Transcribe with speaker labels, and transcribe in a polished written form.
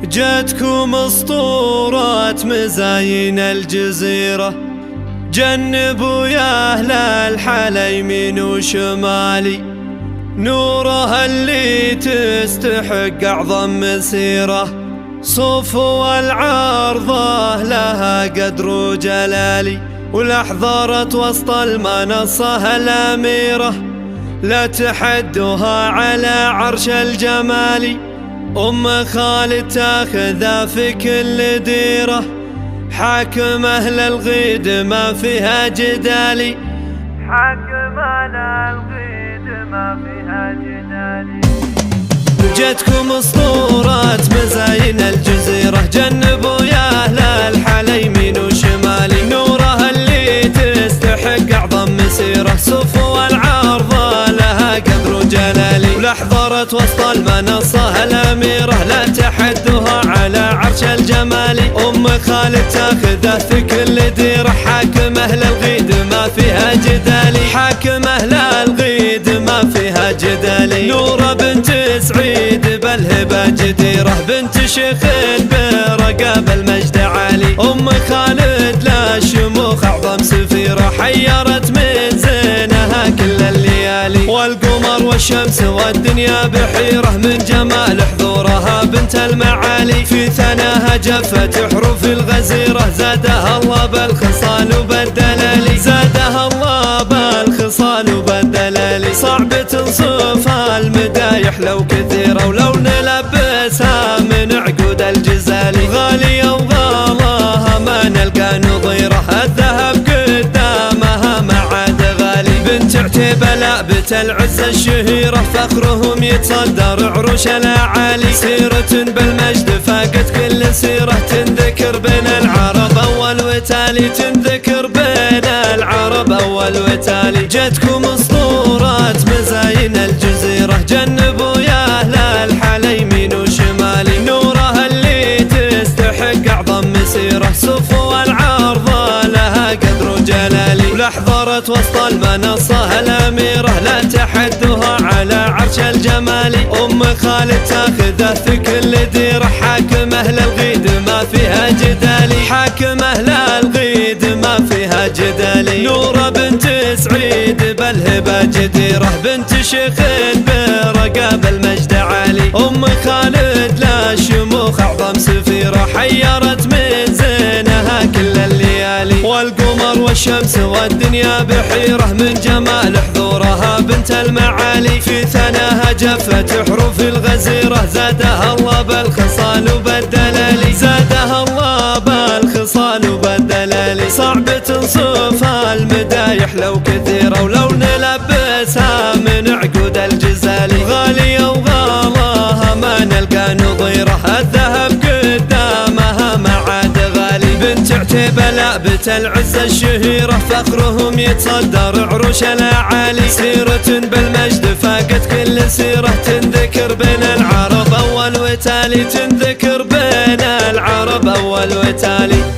Speaker 1: جاتكم اسطورة مزاين الجزيرة، جنبوا يا أهل الحلا يمين وشمالي، نورها اللي تستحق أعظم مسيرة، صفو العارضة لها قدر وجلالي، والأحضرت وسط المنصة الأميرة، لا تحدها على عرش الجمال، أم خالد تاخذها في كل ديرة، حاكم أهل الغيد ما فيها جدالي، حاكم أهل الغيد ما فيها جدالي. جتكم اسطورة مزاين الجزيرة، جنبوا يا أهل الحلا يمين وشمالي، نورها اللي تستحق أعظم مسيرة، صفو العارضة لها قدر وجلالي، ولحظرت وسط المنصة الأميرة، لا تحدها على عرش الجمال، أم خالد تاخذه في كل ديرة، حاكم أهل الغيد ما فيها جدالي، حاكم أهل الغيد ما فيها جدالي، نورة بنت سعيد بالهبة جديرة، بنت شيخ برقاب المجد عالي، أم خالد لا شموخ أعظم سفيرة، حيرت من زينها كل الليالي، والقمر والشمس والدنيا بحيرة، من جمال حضورها بنت المعالي، في ثناها جفت حروف الغزيرة، زادها الله بالخصال وبالدلال، زادها الله بالخصال وبالدلال، صعب توصفها المدايح لو كثيرة، ولو نلبسها من عقود الجزال، غالية وغالاها ما نلقى نظيرة، الذهب قدامها ما عاد غالي، بنت عتيبة لابت العزة الشهيرة، فخرهم يتصدر عروش الأعالي، سيرة بالمجد فاقت كل سيرة، تنذكر بين العرب أول وتالي، تنذكر بين العرب أول وتالي. جتكم اسطورة مزاين الجزيرة، جنبوا يا أهل الحلا يمين وشمالي، نورها اللي تستحق أعظم مسيرة، صفو العارضة لها قدر وجلالي، ولحظرت وسط المنصة الأميرة، لا تحدها على عرش الجمال، أم خالد تاخذه في كل ديرة، حاكم أهل الغيد ما فيها جدالي، حاكم أهل الغيد ما فيها جدالي، نورة بنت سعيد بالهبة جديرة، بنت شيخ برقاب المجد عالي، أم خالد لا شموخ أعظم سفيرة، حيرت من زينها كل الليالي، والقمر والشمس والدنيا بحيرة، من جمال حضورها بنت المعالي، في ثناها جفت حروف الغزيرة، زادها الله بالخصال وبالدلال، زادها الله بالخصال وبالدلال، صعب توصفها المدايح لو كثيرة، ولو نلبسها من عقود الجزال، غالية وغالاها ما نلقى نظيرة، الذهب قدامها ما عاد غالي، بنت عتيبة لابت العزة الشهيرة، فخرهم يتصدر عروش الأعالي، سيرة بالمجد فاقت كل سيرة، تنذكر بين العرب أول وتالي، تنذكر بين العرب أول وتالي.